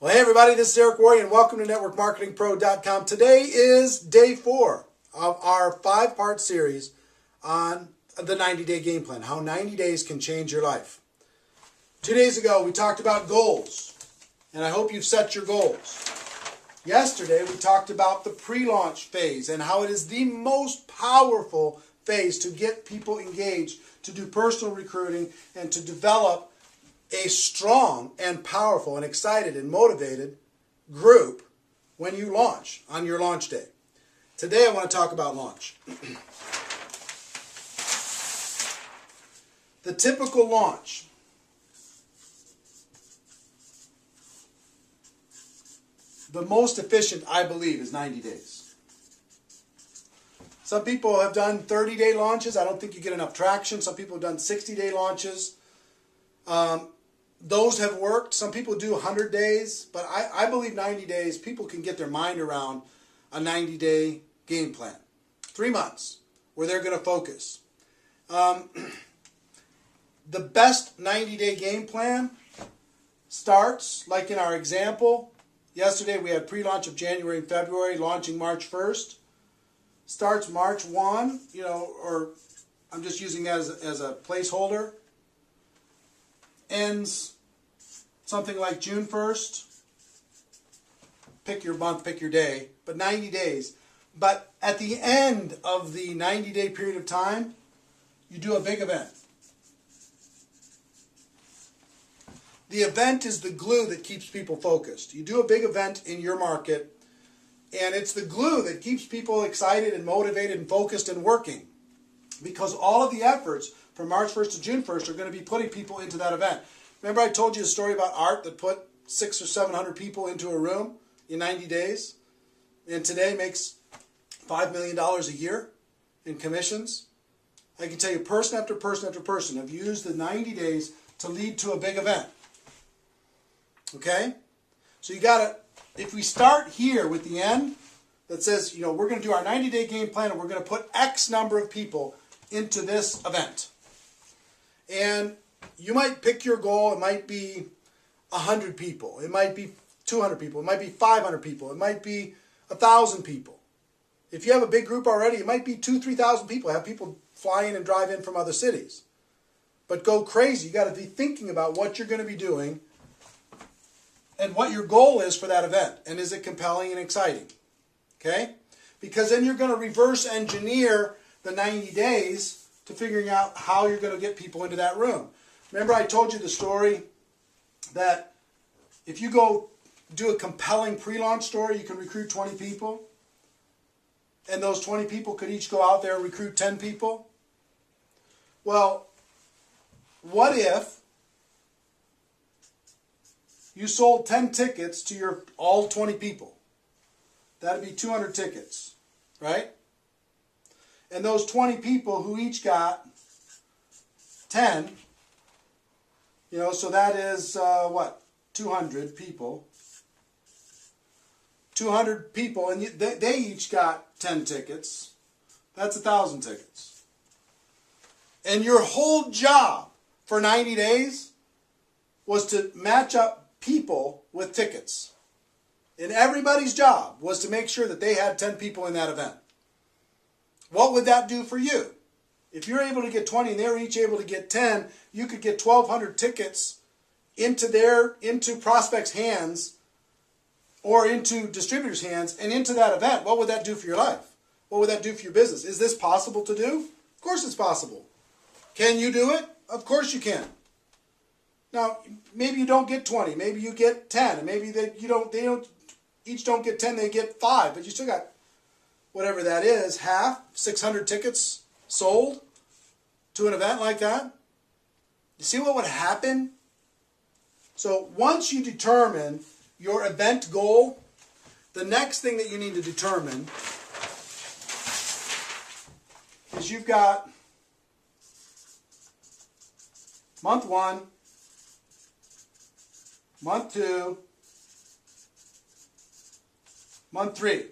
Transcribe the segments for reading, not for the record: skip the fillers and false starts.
Well, hey everybody, this is Eric Worre and welcome to NetworkMarketingPro.com. Today is day 4 of our 5-part series on the 90-day game plan, how 90 days can change your life. 2 days ago, we talked about goals, and I hope you've set your goals. Yesterday, we talked about the pre-launch phase and how it is the most powerful phase to get people engaged, to do personal recruiting, and to develop a strong and powerful and excited and motivated group when you launch on your launch day. Today I want to talk about launch. The typical launch. The most efficient, I believe, is 90 days. Some people have done 30-day launches. I don't think you get enough traction. Some people have done 60-day launches. Those have worked. Some people do 100 days, but I believe 90 days, people can get their mind around a 90-day game plan. 3 months where they're going to focus. The best 90-day game plan starts, like in our example, yesterday we had pre-launch of January and February, launching March 1st. Starts March 1, or I'm just using that as a placeholder. Ends something like June 1st. Pick your month, pick your day, but 90 days. But at the end of the 90-day period of time, you do a big event. The event is the glue that keeps people focused. You do a big event in your market, and it's the glue that keeps people excited and motivated and focused and working. Because all of the efforts from March 1st to June 1st are going to be putting people into that event. Remember I told you a story about Art that put 600 or 700 people into a room in 90 days and today makes $5 million a year in commissions? I can tell you person after person after person have used the 90 days to lead to a big event. Okay? So you got to, if we start here with the end that says, we're going to do our 90-day game plan and we're going to put X number of people into this event. And you might pick your goal. It might be 100 people. It might be 200 people. It might be 500 people. It might be 1,000 people. If you have a big group already, it might be 2,000, 3,000 people. Have people fly in and drive in from other cities. But go crazy. You got to be thinking about what you're going to be doing and what your goal is for that event. And is it compelling and exciting? Okay? Because then you're going to reverse engineer the 90 days to figuring out how you're going to get people into that room. Remember I told you the story that if you go do a compelling pre-launch story, you can recruit 20 people. And those 20 people could each go out there and recruit 10 people. Well, what if you sold 10 tickets to your all 20 people? That'd be 200 tickets, right? And those 20 people who each got 10, so that is, 200 people. 200 people, and they each got 10 tickets. That's 1,000 tickets. And your whole job for 90 days was to match up people with tickets. And everybody's job was to make sure that they had 10 people in that event. What would that do for you? If you're able to get 20 and they're each able to get 10, you could get 1,200 tickets into prospects' hands or into distributors' hands and into that event. What would that do for your life? What would that do for your business? Is this possible to do? Of course it's possible. Can you do it? Of course you can. Now, maybe you don't get 20, maybe you get 10, and maybe they each don't get 10, they get 5, but you still got whatever that is, half, 600 tickets sold to an event like that. You see what would happen? So once you determine your event goal, the next thing that you need to determine is you've got month 1, month 2, month 3,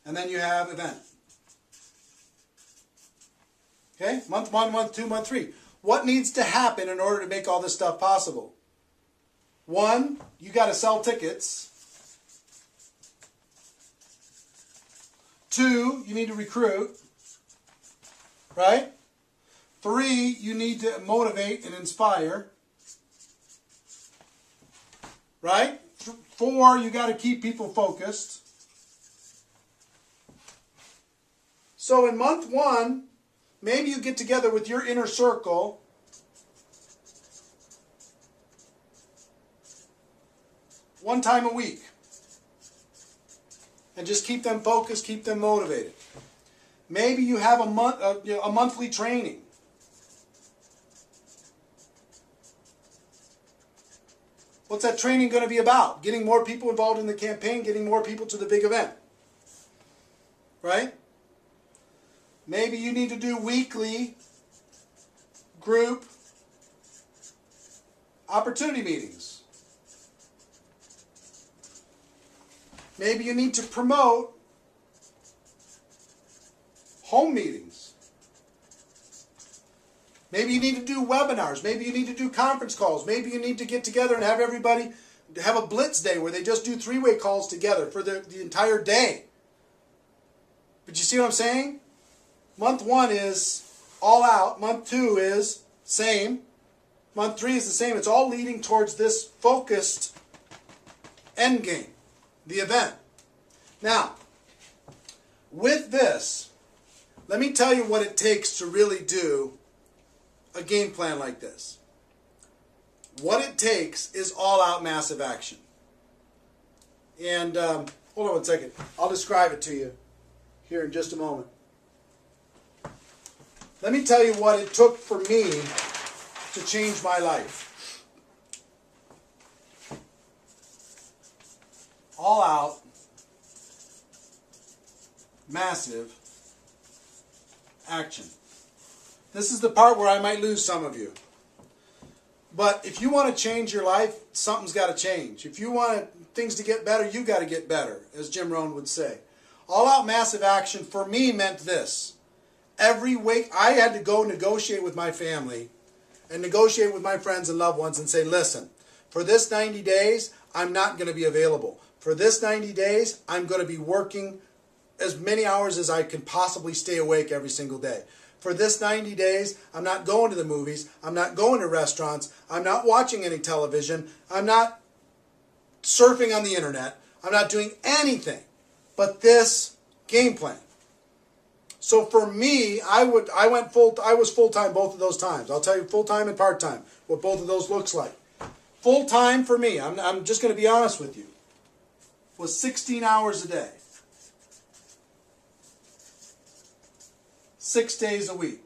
and then you have event. Okay, month 1, month 2, month 3. What needs to happen in order to make all this stuff possible? One, you got to sell tickets. Two, you need to recruit. Right? Three, you need to motivate and inspire. Right? Four, you got to keep people focused. So in month one, maybe you get together with your inner circle one time a week. And just keep them focused, keep them motivated. Maybe you have a monthly training. What's that training going to be about? Getting more people involved in the campaign, getting more people to the big event. Right? Maybe you need to do weekly group opportunity meetings. Maybe you need to promote home meetings. Maybe you need to do webinars. Maybe you need to do conference calls. Maybe you need to get together and have everybody have a blitz day where they just do three-way calls together for the entire day. But you see what I'm saying? Month one is all out. Month two is same. Month three is the same. It's all leading towards this focused end game, the event. Now, with this, let me tell you what it takes to really do a game plan like this. What it takes is all-out massive action. And hold on one second. I'll describe it to you here in just a moment. Let me tell you what it took for me to change my life. All-out massive action. This is the part where I might lose some of you. But if you want to change your life, something's got to change. If you want things to get better, you got to get better, as Jim Rohn would say. All-out massive action for me meant this. Every week I had to go negotiate with my family and negotiate with my friends and loved ones and say, listen, for this 90 days, I'm not going to be available. For this 90 days, I'm going to be working as many hours as I can possibly stay awake every single day. For this 90 days, I'm not going to the movies. I'm not going to restaurants. I'm not watching any television. I'm not surfing on the internet. I'm not doing anything but this game plan. So for me, I was full-time both of those times. I'll tell you full-time and part-time, what both of those looks like. Full-time for me, I'm just going to be honest with you, was 16 hours a day. 6 days a week.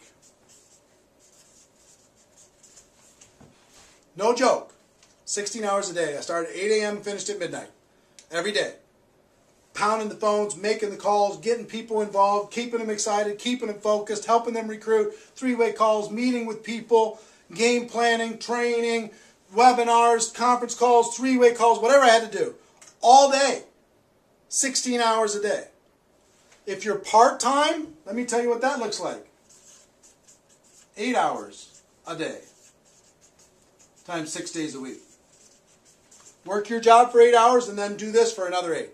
No joke. 16 hours a day. I started at 8 a.m. and finished at midnight. Every day. Pounding the phones, making the calls, getting people involved, keeping them excited, keeping them focused, helping them recruit, three-way calls, meeting with people, game planning, training, webinars, conference calls, three-way calls, whatever I had to do. All day. 16 hours a day. If you're part-time, let me tell you what that looks like. 8 hours a day times 6 days a week. Work your job for 8 hours and then do this for another 8.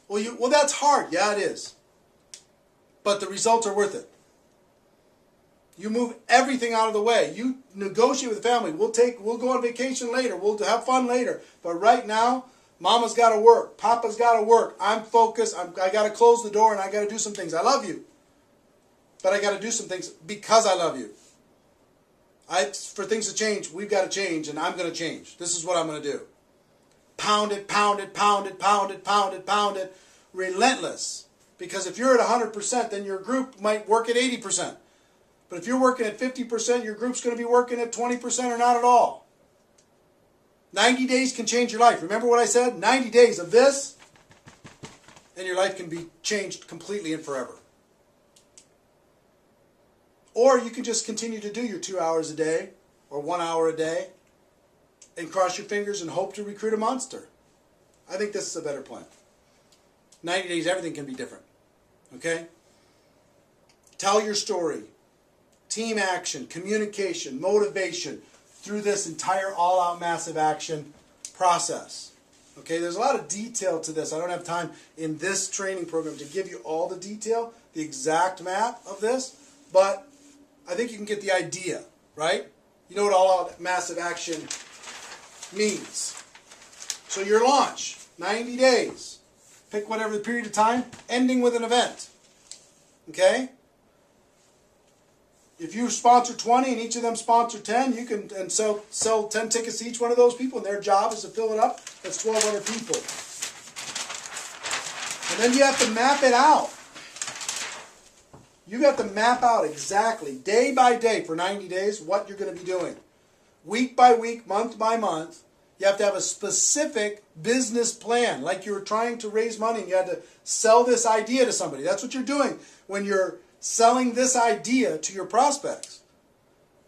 Well, that's hard. Yeah, it is. But the results are worth it. You move everything out of the way. You negotiate with the family. We'll go on vacation later. We'll have fun later. But right now, Mama's got to work. Papa's got to work. I'm focused. I got to close the door and I got to do some things. I love you. But I got to do some things because I love you. For things to change, we've got to change and I'm going to change. This is what I'm going to do. Pound it, pound it, pound it, pound it, pound it, pound it. Relentless. Because if you're at 100%, then your group might work at 80%. But if you're working at 50%, your group's going to be working at 20% or not at all. 90 days can change your life. Remember what I said? 90 days of this, and your life can be changed completely and forever. Or you can just continue to do your 2 hours a day or 1 hour a day and cross your fingers and hope to recruit a monster. I think this is a better plan. 90 days, everything can be different. Okay? Tell your story. Team action, communication, motivation, through this entire all-out massive action process. Okay, there's a lot of detail to this. I don't have time in this training program to give you all the detail, the exact map of this, but I think you can get the idea, right? You know what all-out massive action means. So your launch, 90 days. Pick whatever the period of time, ending with an event. Okay? If you sponsor 20 and each of them sponsor 10, you can sell 10 tickets to each one of those people, and their job is to fill it up. That's 1,200 people. And then you have to map it out. You have to map out exactly, day by day for 90 days, what you're going to be doing. Week by week, month by month. You have to have a specific business plan, like you were trying to raise money and you had to sell this idea to somebody. That's what you're doing when you're selling this idea to your prospects.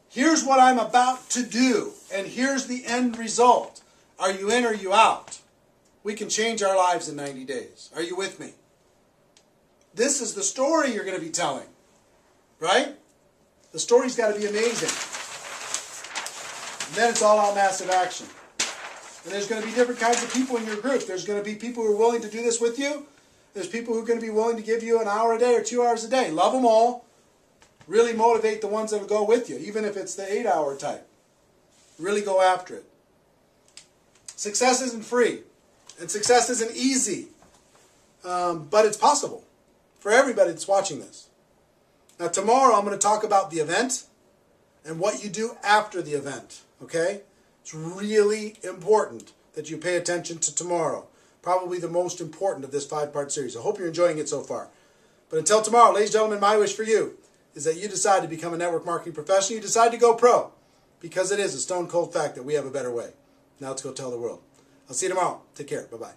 Here's what I'm about to do, and here's the end result. Are you in or are you out? We can change our lives in 90 days. Are you with me? This is the story you're going to be telling, right? The story's got to be amazing. And then it's all out massive action. And there's going to be different kinds of people in your group. There's going to be people who are willing to do this with you. There's people who are going to be willing to give you an hour a day or 2 hours a day. Love them all. Really motivate the ones that will go with you, even if it's the 8-hour type. Really go after it. Success isn't free. And success isn't easy. But it's possible for everybody that's watching this. Now tomorrow I'm going to talk about the event and what you do after the event. Okay? It's really important that you pay attention to tomorrow. Probably the most important of this 5-part series. I hope you're enjoying it so far. But until tomorrow, ladies and gentlemen, my wish for you is that you decide to become a network marketing professional. You decide to go pro. Because it is a stone cold fact that we have a better way. Now let's go tell the world. I'll see you tomorrow. Take care. Bye-bye.